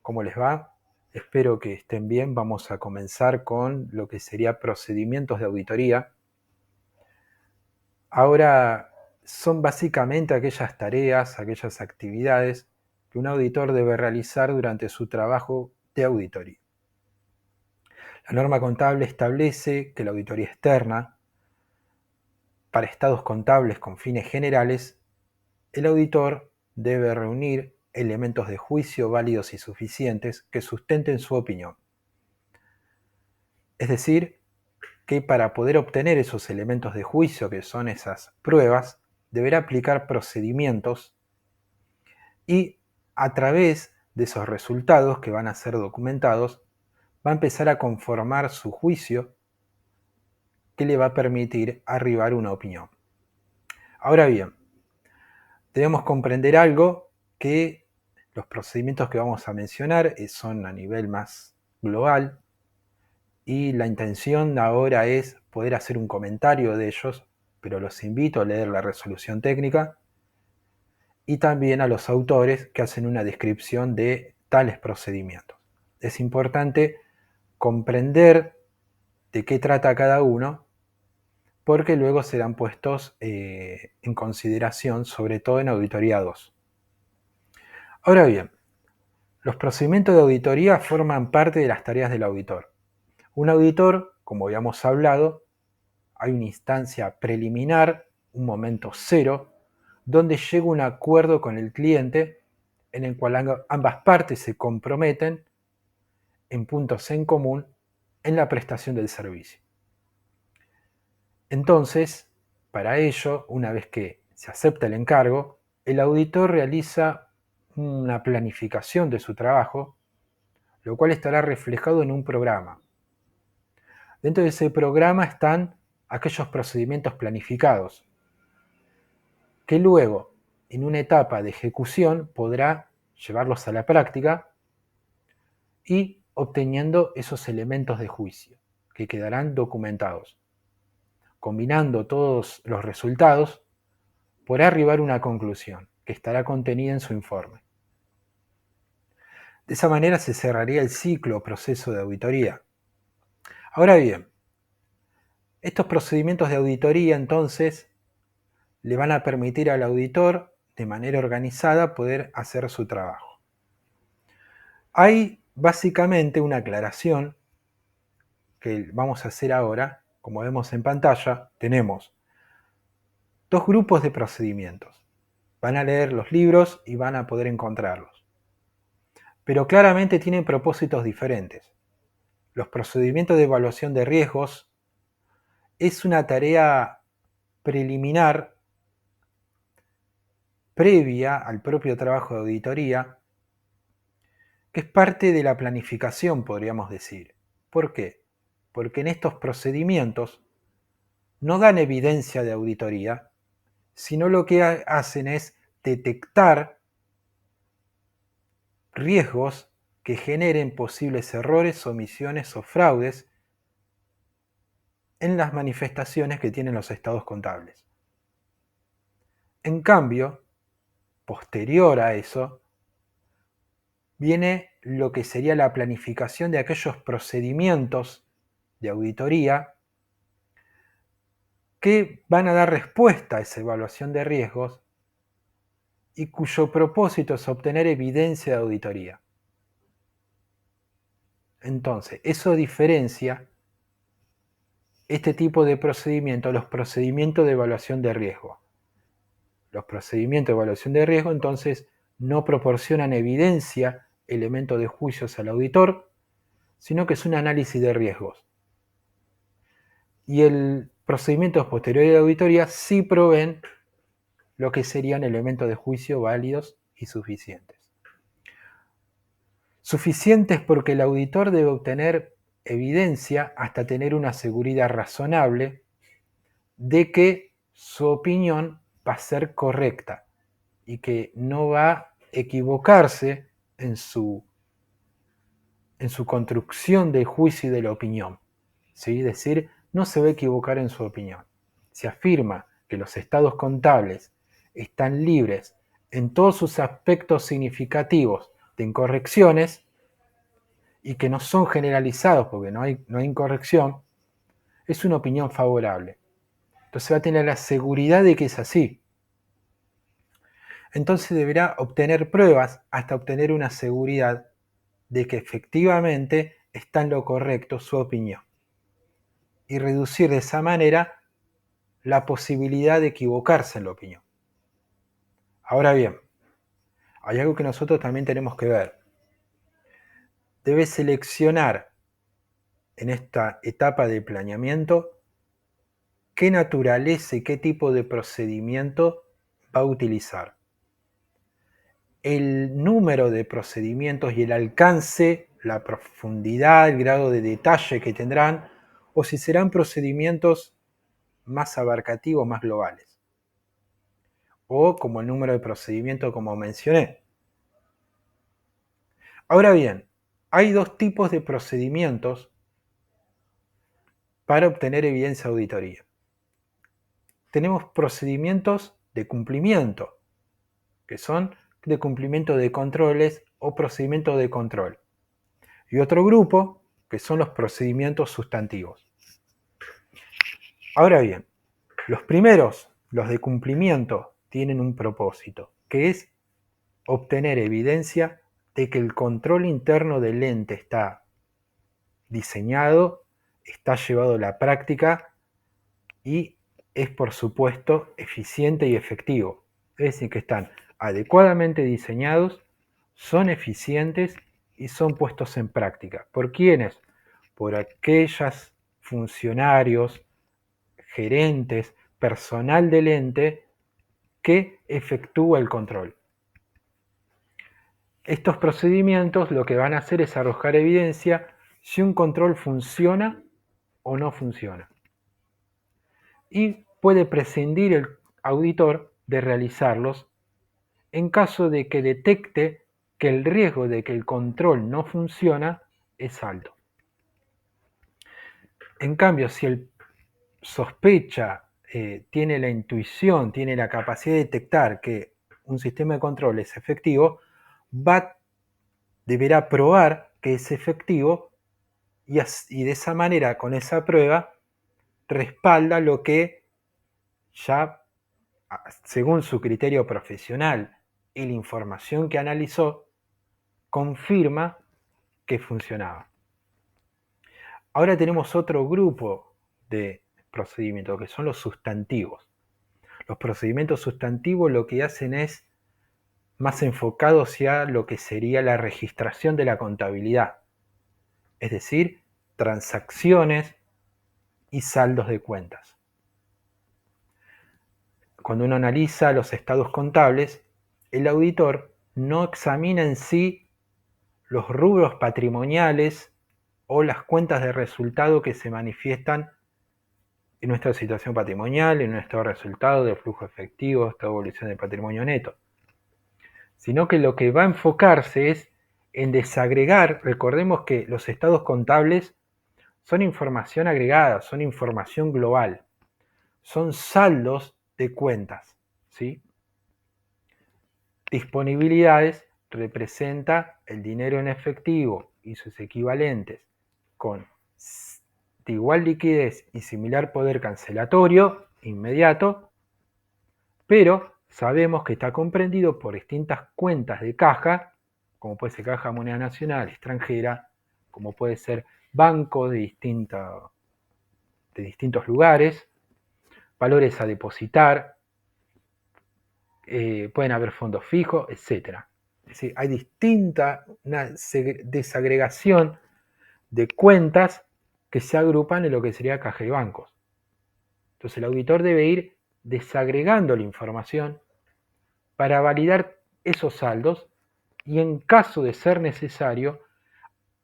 ¿Cómo les va? Espero que estén bien. Vamos a comenzar con lo que sería procedimientos de auditoría. Ahora son básicamente aquellas tareas, aquellas actividades que un auditor debe realizar durante su trabajo de auditoría. La norma contable establece que la auditoría externa, para estados contables con fines generales, el auditor debe reunir elementos de juicio válidos y suficientes que sustenten su opinión. Es decir, que para poder obtener esos elementos de juicio, que son esas pruebas, deberá aplicar procedimientos y a través de esos resultados que van a ser documentados, va a empezar a conformar su juicio que le va a permitir arribar a una opinión. Ahora bien, debemos comprender algo, que los procedimientos que vamos a mencionar son a nivel más global y la intención ahora es poder hacer un comentario de ellos, pero los invito a leer la resolución técnica y también a los autores que hacen una descripción de tales procedimientos. Es importante comprender de qué trata cada uno, porque luego serán puestos en consideración, sobre todo en auditoría 2. Ahora bien, los procedimientos de auditoría forman parte de las tareas del auditor. Un auditor, como habíamos hablado, hay una instancia preliminar, un momento cero, donde llega un acuerdo con el cliente en el cual ambas partes se comprometen en puntos en común en la prestación del servicio. Entonces, para ello, una vez que se acepta el encargo, el auditor realiza una planificación de su trabajo, lo cual estará reflejado en un programa. Dentro de ese programa están aquellos procedimientos planificados, que luego, en una etapa de ejecución, podrá llevarlos a la práctica y obteniendo esos elementos de juicio, que quedarán documentados. Combinando todos los resultados, podrá arribar a una conclusión, que estará contenida en su informe. De esa manera se cerraría el ciclo o proceso de auditoría. Ahora bien, estos procedimientos de auditoría entonces le van a permitir al auditor, de manera organizada, poder hacer su trabajo. Hay básicamente una aclaración que vamos a hacer ahora. Como vemos en pantalla, tenemos dos grupos de procedimientos. Van a leer los libros y van a poder encontrarlos. Pero claramente tienen propósitos diferentes. Los procedimientos de evaluación de riesgos es una tarea preliminar previa al propio trabajo de auditoría, que es parte de la planificación, podríamos decir. ¿Por qué? Porque en estos procedimientos no dan evidencia de auditoría, sino lo que hacen es detectar riesgos que generen posibles errores, omisiones o fraudes en las manifestaciones que tienen los estados contables. En cambio, posterior a eso, viene lo que sería la planificación de aquellos procedimientos de auditoría que van a dar respuesta a esa evaluación de riesgos y cuyo propósito es obtener evidencia de auditoría. Entonces, eso diferencia este tipo de procedimiento a los procedimientos de evaluación de riesgo. Los procedimientos de evaluación de riesgo entonces no proporcionan evidencia, elementos de juicios al auditor, sino que es un análisis de riesgos. Y el procedimiento posterior de auditoría sí proveen lo que serían elementos de juicio válidos y suficientes. Suficientes porque el auditor debe obtener evidencia hasta tener una seguridad razonable de que su opinión va a ser correcta y que no va a equivocarse en su construcción del juicio y de la opinión. ¿Sí? Es decir, no se va a equivocar en su opinión. Se afirma que los estados contables están libres en todos sus aspectos significativos de incorrecciones, y que no son generalizados porque no hay incorrección, es una opinión favorable. Entonces va a tener la seguridad de que es así. Entonces deberá obtener pruebas hasta obtener una seguridad de que efectivamente está en lo correcto su opinión. Y reducir de esa manera la posibilidad de equivocarse en la opinión. Ahora bien, hay algo que nosotros también tenemos que ver. Debe seleccionar en esta etapa de planeamiento qué naturaleza y qué tipo de procedimiento va a utilizar. El número de procedimientos y el alcance, la profundidad, el grado de detalle que tendrán, o si serán procedimientos más abarcativos, más globales. O como el número de procedimientos como mencioné. Ahora bien, hay dos tipos de procedimientos para obtener evidencia de auditoría. Tenemos procedimientos de cumplimiento, que son de cumplimiento de controles o procedimientos de control. Y otro grupo, que son los procedimientos sustantivos. Ahora bien, los primeros, los de cumplimiento, tienen un propósito, que es obtener evidencia de que el control interno del ente está diseñado, está llevado a la práctica y es, por supuesto, eficiente y efectivo. Es decir, que están adecuadamente diseñados, son eficientes y son puestos en práctica. ¿Por quiénes? Por aquellos funcionarios, gerentes, personal del ente que efectúa el control. Estos procedimientos lo que van a hacer es arrojar evidencia si un control funciona o no funciona. Y puede prescindir el auditor de realizarlos en caso de que detecte que el riesgo de que el control no funciona es alto. En cambio, si el sospecha, tiene la intuición, tiene la capacidad de detectar que un sistema de control es efectivo, deberá probar que es efectivo y de esa manera, con esa prueba, respalda lo que ya, según su criterio profesional y la información que analizó, confirma que funcionaba. Ahora tenemos otro grupo de procedimientos que son los sustantivos. Los procedimientos sustantivos lo que hacen es más enfocados hacia lo que sería la registración de la contabilidad, es decir, transacciones y saldos de cuentas. Cuando uno analiza los estados contables, el auditor no examina en sí los rubros patrimoniales o las cuentas de resultado que se manifiestan en nuestra situación patrimonial, en nuestro resultado de flujo efectivo, esta evolución del patrimonio neto, sino que lo que va a enfocarse es en desagregar. Recordemos que los estados contables son información agregada, son información global, son saldos de cuentas, ¿sí? Disponibilidades representa el dinero en efectivo y sus equivalentes con de igual liquidez y similar poder cancelatorio inmediato, pero sabemos que está comprendido por distintas cuentas de caja, como puede ser caja de moneda nacional, extranjera, como puede ser banco de distintos lugares, valores a depositar, pueden haber fondos fijos, etc. Es decir, hay una desagregación de cuentas que se agrupan en lo que sería caja y bancos. Entonces el auditor debe ir desagregando la información para validar esos saldos y, en caso de ser necesario,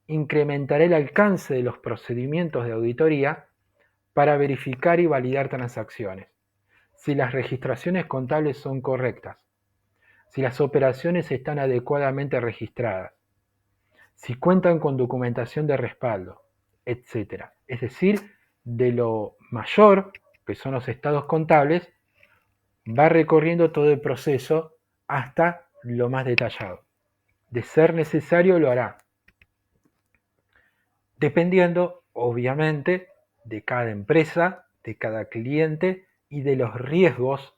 incrementará el alcance de los procedimientos de auditoría para verificar y validar transacciones, si las registraciones contables son correctas, si las operaciones están adecuadamente registradas, si cuentan con documentación de respaldo, etc. Es decir, de lo mayor, que son los estados contables, va recorriendo todo el proceso hasta lo más detallado. De ser necesario lo hará. dependiendo, obviamente, de cada empresa, de cada cliente y de los riesgos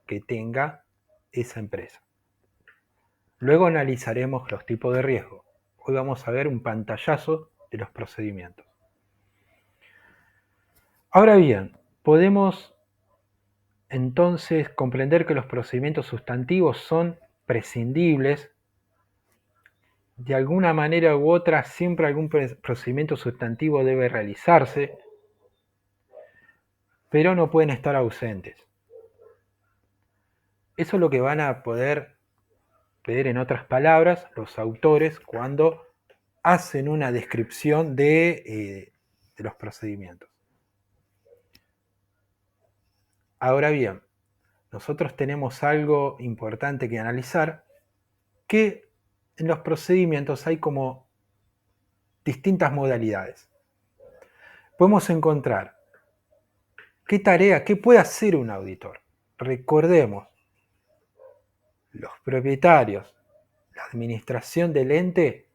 que tenga esa empresa. Luego analizaremos los tipos de riesgo. Hoy vamos a ver un pantallazo de los procedimientos. Ahora bien, podemos entonces comprender que los procedimientos sustantivos son prescindibles. De alguna manera u otra, siempre algún procedimiento sustantivo debe realizarse, pero no pueden estar ausentes. Eso es lo que van a poder ver en otras palabras los autores cuando hacen una descripción de los procedimientos. Ahora bien, nosotros tenemos algo importante que analizar, que en los procedimientos hay como distintas modalidades. Podemos encontrar qué tarea, qué puede hacer un auditor. Recordemos, los propietarios, la administración del ente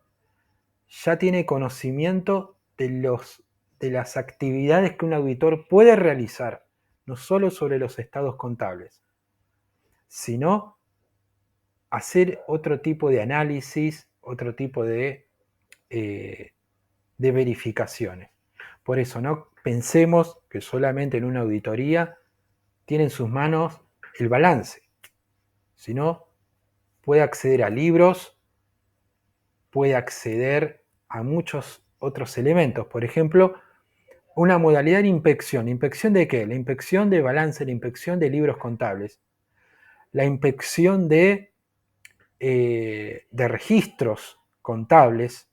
ya tiene conocimiento de las actividades que un auditor puede realizar, no solo sobre los estados contables, sino hacer otro tipo de análisis, otro tipo de verificaciones. Por eso no pensemos que solamente en una auditoría tiene en sus manos el balance, sino puede acceder a libros, puede acceder a muchos otros elementos. Por ejemplo, una modalidad de inspección. ¿Inspección de qué? La inspección de balance, la inspección de libros contables, la inspección de registros contables,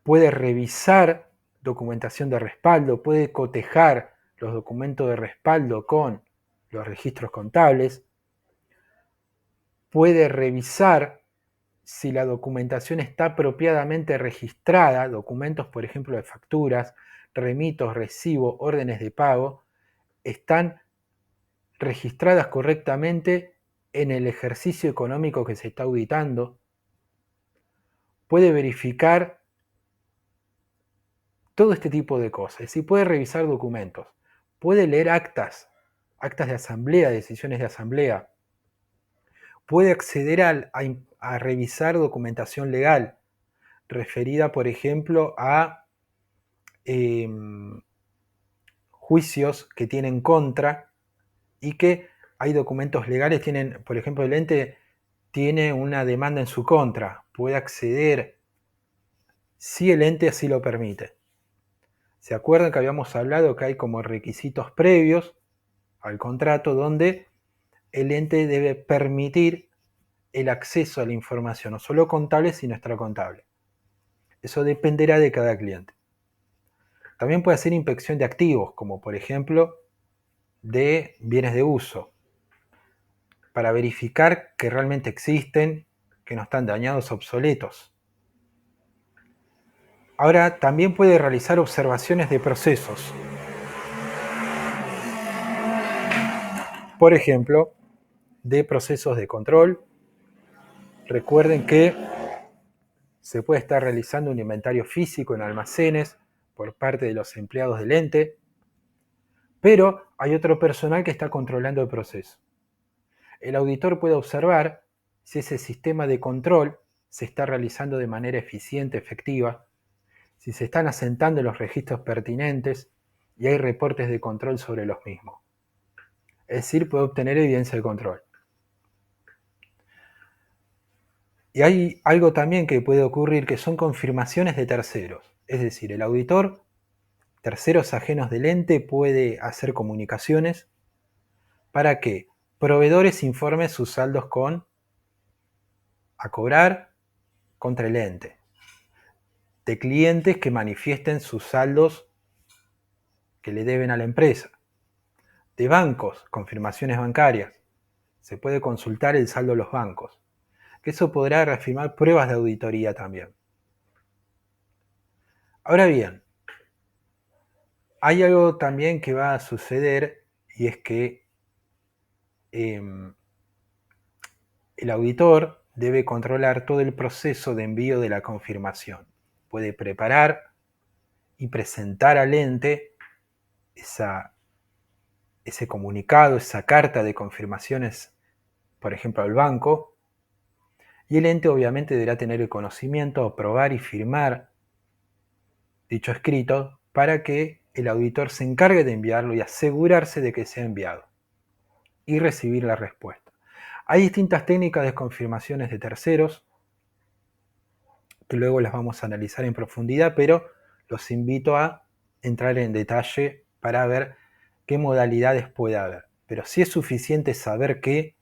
puede revisar documentación de respaldo, puede cotejar los documentos de respaldo con los registros contables, puede revisar si la documentación está apropiadamente registrada, documentos, por ejemplo, de facturas, remitos, recibos, órdenes de pago, están registradas correctamente en el ejercicio económico que se está auditando, puede verificar todo este tipo de cosas, es decir, puede revisar documentos, puede leer actas de asamblea, decisiones de asamblea, puede acceder a revisar documentación legal, referida, por ejemplo, a juicios que tienen contra y que hay documentos legales, por ejemplo, el ente tiene una demanda en su contra, puede acceder si el ente así lo permite. ¿Se acuerdan que habíamos hablado que hay como requisitos previos al contrato donde el ente debe permitir el acceso a la información, no solo contable, sino extracontable? Eso dependerá de cada cliente. También puede hacer inspección de activos, como por ejemplo de bienes de uso, para verificar que realmente existen, que no están dañados o obsoletos. Ahora, también puede realizar observaciones de procesos. Por ejemplo, de procesos de control. Recuerden que se puede estar realizando un inventario físico en almacenes por parte de los empleados del ente, pero hay otro personal que está controlando el proceso. El auditor puede observar si ese sistema de control se está realizando de manera eficiente, efectiva, si se están asentando los registros pertinentes y hay reportes de control sobre los mismos. Es decir, puede obtener evidencia de control. Y hay algo también que puede ocurrir, que son confirmaciones de terceros. Es decir, el auditor, terceros ajenos del ente, puede hacer comunicaciones para que proveedores informen sus saldos a cobrar contra el ente, de clientes que manifiesten sus saldos que le deben a la empresa, de bancos, confirmaciones bancarias. Se puede consultar el saldo de los bancos, que eso podrá reafirmar pruebas de auditoría también. Ahora bien, hay algo también que va a suceder, y es que el auditor debe controlar todo el proceso de envío de la confirmación. puede preparar y presentar al ente ese comunicado, esa carta de confirmaciones, por ejemplo, al banco, y el ente obviamente deberá tener el conocimiento, aprobar y firmar dicho escrito para que el auditor se encargue de enviarlo y asegurarse de que sea enviado y recibir la respuesta. Hay distintas técnicas de confirmaciones de terceros que luego las vamos a analizar en profundidad, pero los invito a entrar en detalle para ver qué modalidades puede haber. Pero sí es suficiente saber que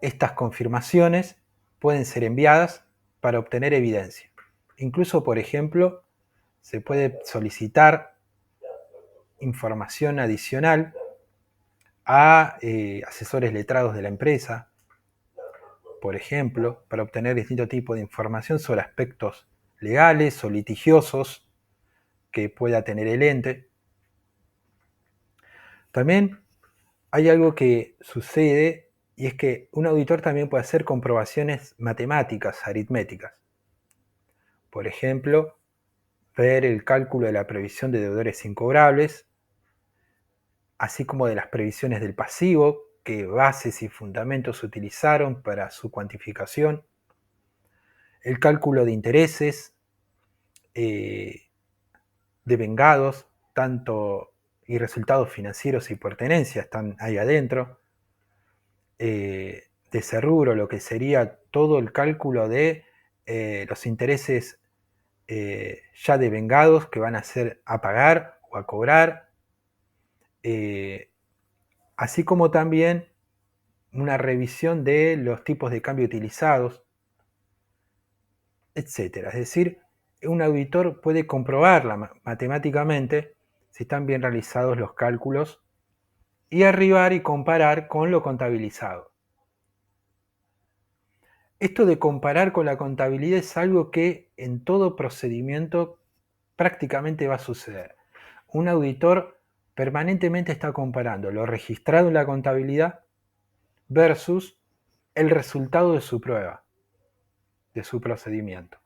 estas confirmaciones pueden ser enviadas para obtener evidencia. Incluso, por ejemplo, se puede solicitar información adicional a asesores letrados de la empresa, por ejemplo, para obtener distinto tipo de información sobre aspectos legales o litigiosos que pueda tener el ente. También hay algo que sucede y es que un auditor también puede hacer comprobaciones matemáticas, aritméticas. Por ejemplo, ver el cálculo de la previsión de deudores incobrables, así como de las previsiones del pasivo, qué bases y fundamentos se utilizaron para su cuantificación, el cálculo de intereses, devengados, tanto y resultados financieros y por tenencia están ahí adentro, de ese rubro, lo que sería todo el cálculo de los intereses ya devengados que van a ser a pagar o a cobrar, así como también una revisión de los tipos de cambio utilizados, etc. Es decir, un auditor puede comprobar matemáticamente si están bien realizados los cálculos y arribar y comparar con lo contabilizado. Esto de comparar con la contabilidad es algo que en todo procedimiento prácticamente va a suceder. Un auditor permanentemente está comparando lo registrado en la contabilidad versus el resultado de su prueba, de su procedimiento.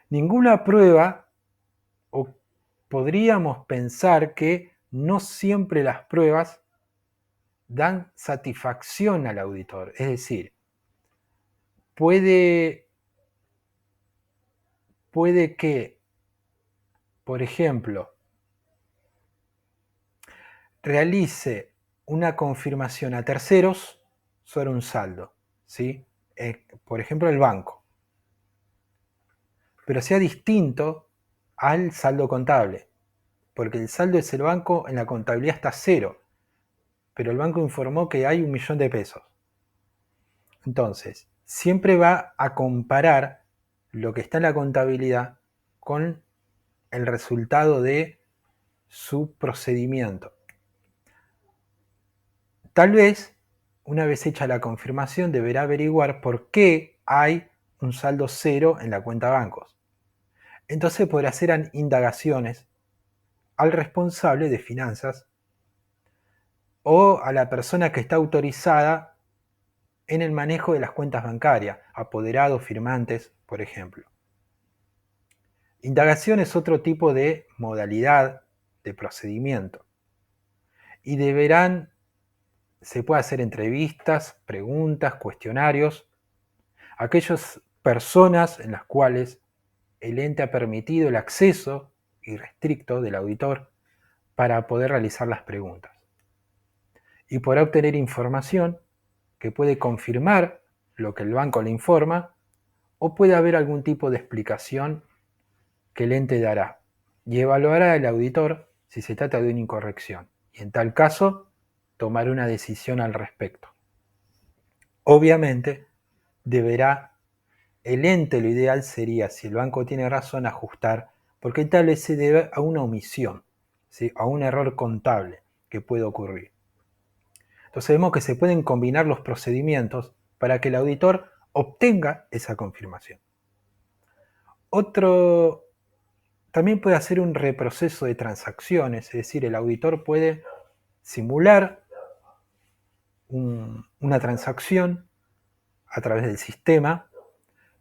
Ninguna prueba, o podríamos pensar que no siempre las pruebas dan satisfacción al auditor. Es decir, puede que, por ejemplo, realice una confirmación a terceros sobre un saldo, ¿sí? Por ejemplo, el banco, pero sea distinto al saldo contable, porque el saldo es el banco, en la contabilidad está cero, pero el banco informó que hay 1.000.000 de pesos. Entonces, siempre va a comparar lo que está en la contabilidad con el resultado de su procedimiento. Tal vez, una vez hecha la confirmación, deberá averiguar por qué hay un saldo cero en la cuenta bancos. Entonces podrá hacer indagaciones al responsable de finanzas o a la persona que está autorizada en el manejo de las cuentas bancarias, apoderados, firmantes, por ejemplo. Indagación es otro tipo de modalidad de procedimiento y se puede hacer entrevistas, preguntas, cuestionarios, aquellas personas en las cuales el ente ha permitido el acceso irrestricto del auditor para poder realizar las preguntas. Y podrá obtener información que puede confirmar lo que el banco le informa o puede haber algún tipo de explicación que el ente dará y evaluará el auditor si se trata de una incorrección y en tal caso tomar una decisión al respecto. Obviamente deberá el ente, lo ideal sería, si el banco tiene razón, ajustar, porque tal vez se debe a una omisión, ¿sí? A un error contable que puede ocurrir. Entonces vemos que se pueden combinar los procedimientos para que el auditor obtenga esa confirmación. También puede hacer un reproceso de transacciones, es decir, el auditor puede simular una transacción a través del sistema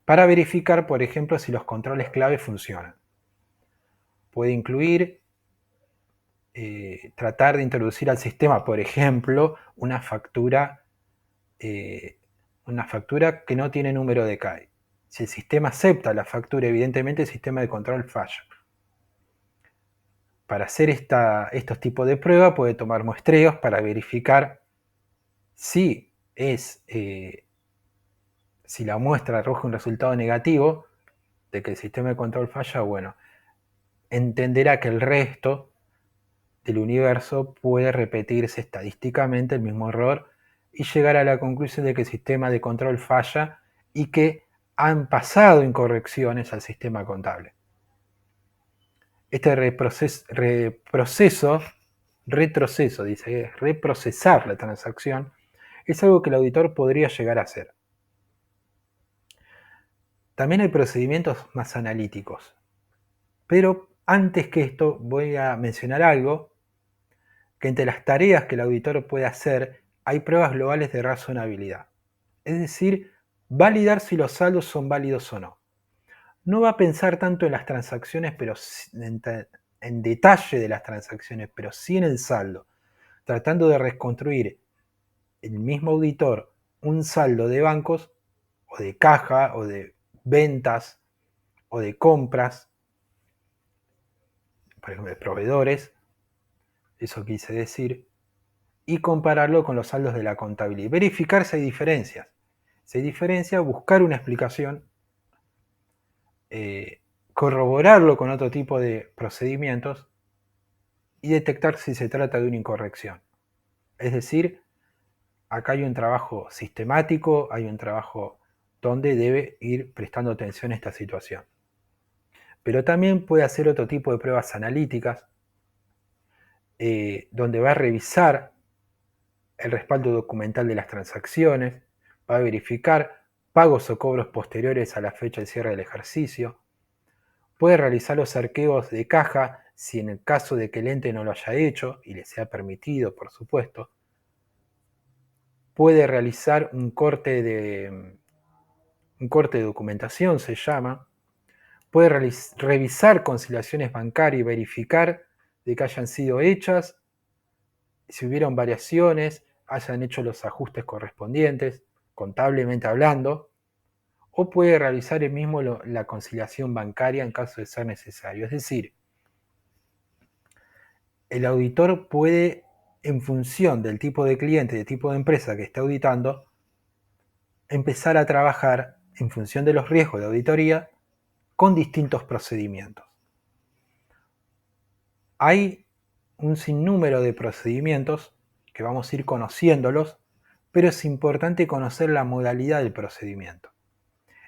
para verificar, por ejemplo, si los controles clave funcionan. Puede incluir tratar de introducir al sistema, por ejemplo, una factura que no tiene número de CAI. Si el sistema acepta la factura, evidentemente el sistema de control falla. Para hacer estos tipos de pruebas puede tomar muestreos para verificar si la muestra arroja un resultado negativo de que el sistema de control falla, bueno, entenderá que el resto del universo puede repetirse estadísticamente el mismo error y llegar a la conclusión de que el sistema de control falla y que han pasado incorrecciones al sistema contable. Este reprocesar la transacción, es algo que el auditor podría llegar a hacer. También hay procedimientos más analíticos, pero antes que esto voy a mencionar algo, que entre las tareas que el auditor puede hacer hay pruebas globales de razonabilidad, es decir, validar si los saldos son válidos o no. No va a pensar tanto en las transacciones, pero en detalle de las transacciones, pero sí en el saldo, tratando de reconstruir el mismo auditor un saldo de bancos o de caja o de ventas o de compras, por ejemplo de proveedores, eso quise decir, y compararlo con los saldos de la contabilidad, verificar si hay diferencias. Si hay diferencias, buscar una explicación, corroborarlo con otro tipo de procedimientos y detectar si se trata de una incorrección. Es decir, acá hay un trabajo sistemático, hay un trabajo donde debe ir prestando atención a esta situación. Pero también puede hacer otro tipo de pruebas analíticas, donde va a revisar el respaldo documental de las transacciones, va a verificar pagos o cobros posteriores a la fecha de cierre del ejercicio, puede realizar los arqueos de caja si en el caso de que el ente no lo haya hecho y le sea permitido, por supuesto, puede realizar un corte de documentación, se llama, puede revisar conciliaciones bancarias y verificar de que hayan sido hechas, si hubieron variaciones, hayan hecho los ajustes correspondientes, contablemente hablando, o puede realizar él mismo la conciliación bancaria en caso de ser necesario. Es decir, el auditor puede, en función del tipo de cliente, del tipo de empresa que está auditando, empezar a trabajar en función de los riesgos de auditoría con distintos procedimientos. Hay un sinnúmero de procedimientos que vamos a ir conociéndolos, pero es importante conocer la modalidad del procedimiento.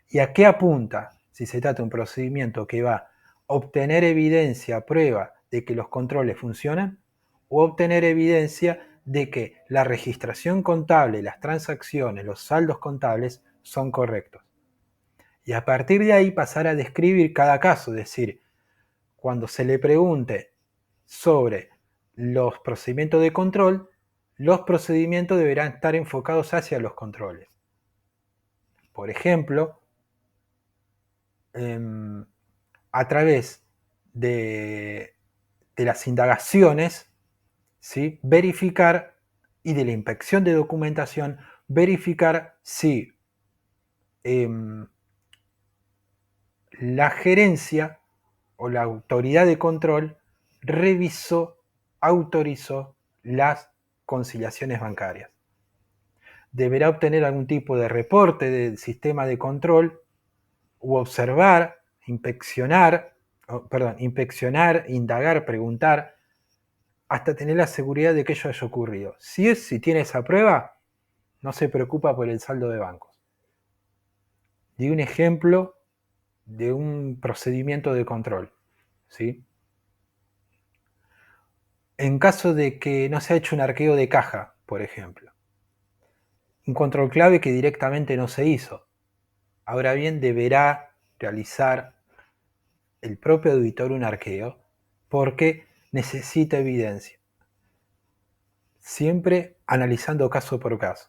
¿Y a qué apunta? Si se trata de un procedimiento que va a obtener evidencia, prueba de que los controles funcionan, o obtener evidencia de que la registración contable, las transacciones, los saldos contables son correctos. Y a partir de ahí pasar a describir cada caso, es decir, cuando se le pregunte sobre los procedimientos de control, los procedimientos deberán estar enfocados hacia los controles. Por ejemplo, a través de las indagaciones, ¿sí? Verificar, y de la inspección de documentación, verificar si la gerencia o la autoridad de control revisó, autorizó las conciliaciones bancarias. Deberá obtener algún tipo de reporte del sistema de control u observar, inspeccionar, indagar, preguntar, hasta tener la seguridad de que ello haya ocurrido. Si tiene esa prueba, no se preocupa por el saldo de bancos. Di un ejemplo de un procedimiento de control, ¿sí? En caso de que no se ha hecho un arqueo de caja, por ejemplo, un control clave que directamente no se hizo. Ahora bien, deberá realizar el propio auditor un arqueo porque necesita evidencia. Siempre analizando caso por caso.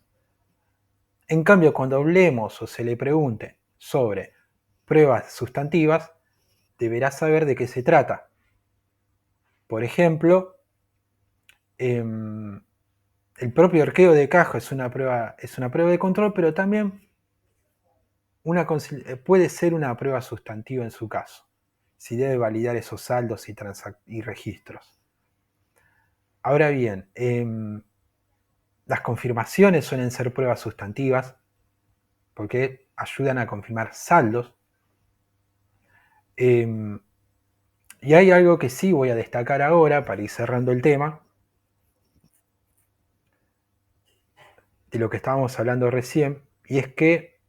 En cambio, cuando hablemos o se le pregunte sobre pruebas sustantivas, deberá saber de qué se trata. Por ejemplo, el propio arqueo de caja es una prueba de control, pero también puede ser una prueba sustantiva en su caso, si debe validar esos saldos y registros. Ahora bien, las confirmaciones suelen ser pruebas sustantivas porque ayudan a confirmar saldos. Y hay algo que sí voy a destacar ahora para ir cerrando el tema, de lo que estábamos hablando recién, y es que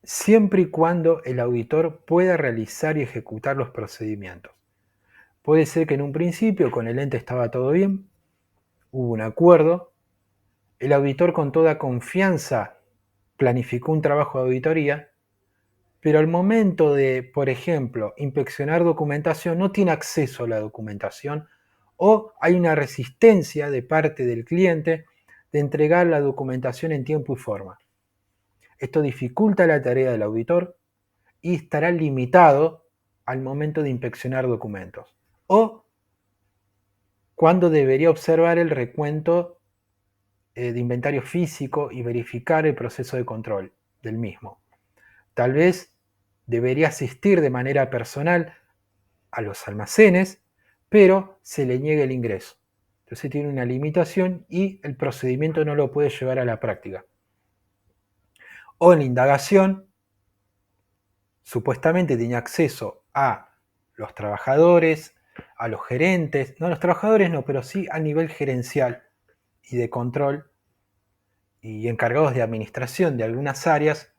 siempre y cuando el auditor pueda realizar y ejecutar los procedimientos. Puede ser que en un principio con el ente estaba todo bien, hubo un acuerdo, el auditor con toda confianza planificó un trabajo de auditoría, pero al momento de, por ejemplo, inspeccionar documentación, no tiene acceso a la documentación o hay una resistencia de parte del cliente de entregar la documentación en tiempo y forma. Esto dificulta la tarea del auditor y estará limitado al momento de inspeccionar documentos. O cuando debería observar el recuento de inventario físico y verificar el proceso de control del mismo. Tal vez debería asistir de manera personal a los almacenes, pero se le niega el ingreso. Entonces tiene una limitación y el procedimiento no lo puede llevar a la práctica. O en la indagación, supuestamente tenía acceso a los trabajadores, a los gerentes, no los trabajadores no, pero sí a nivel gerencial y de control y encargados de administración de algunas áreas,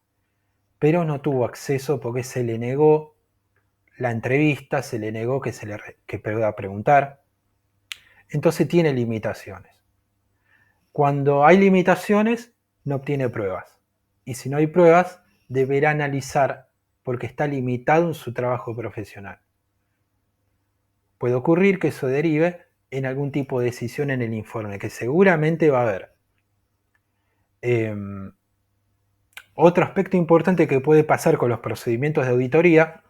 pero no tuvo acceso porque se le negó la entrevista, se le negó que pueda preguntar. Entonces tiene limitaciones. Cuando hay limitaciones, no obtiene pruebas. Y si no hay pruebas, deberá analizar porque está limitado en su trabajo profesional. Puede ocurrir que eso derive en algún tipo de decisión en el informe, que seguramente va a haber. Otro aspecto importante que puede pasar con los procedimientos de auditoría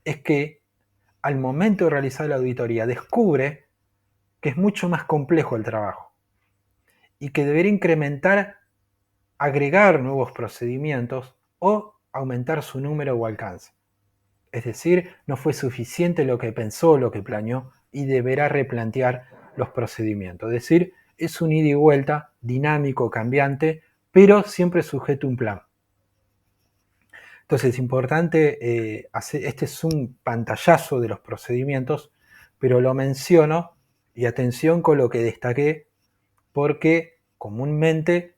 es que al momento de realizar la auditoría descubre que es mucho más complejo el trabajo y que debería incrementar, agregar nuevos procedimientos o aumentar su número o alcance. Es decir, no fue suficiente lo que pensó, lo que planeó y deberá replantear los procedimientos. Es decir, es un ida y vuelta dinámico, cambiante, pero siempre sujeto a un plan. Entonces es importante, este es un pantallazo de los procedimientos, pero lo menciono y atención con lo que destaqué, porque comúnmente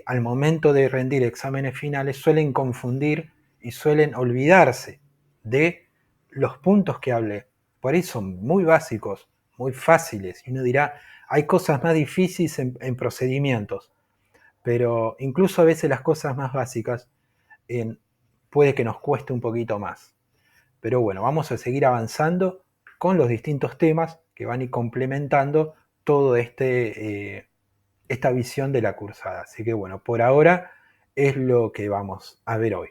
al momento de rendir exámenes finales suelen confundir y suelen olvidarse de los puntos que hablé. Por ahí son muy básicos, muy fáciles, y uno dirá, hay cosas más difíciles en procedimientos, pero incluso a veces las cosas más básicas puede que nos cueste un poquito más. Pero bueno, vamos a seguir avanzando con los distintos temas que van a ir complementando todo esta visión de la cursada. Así que bueno, por ahora es lo que vamos a ver hoy.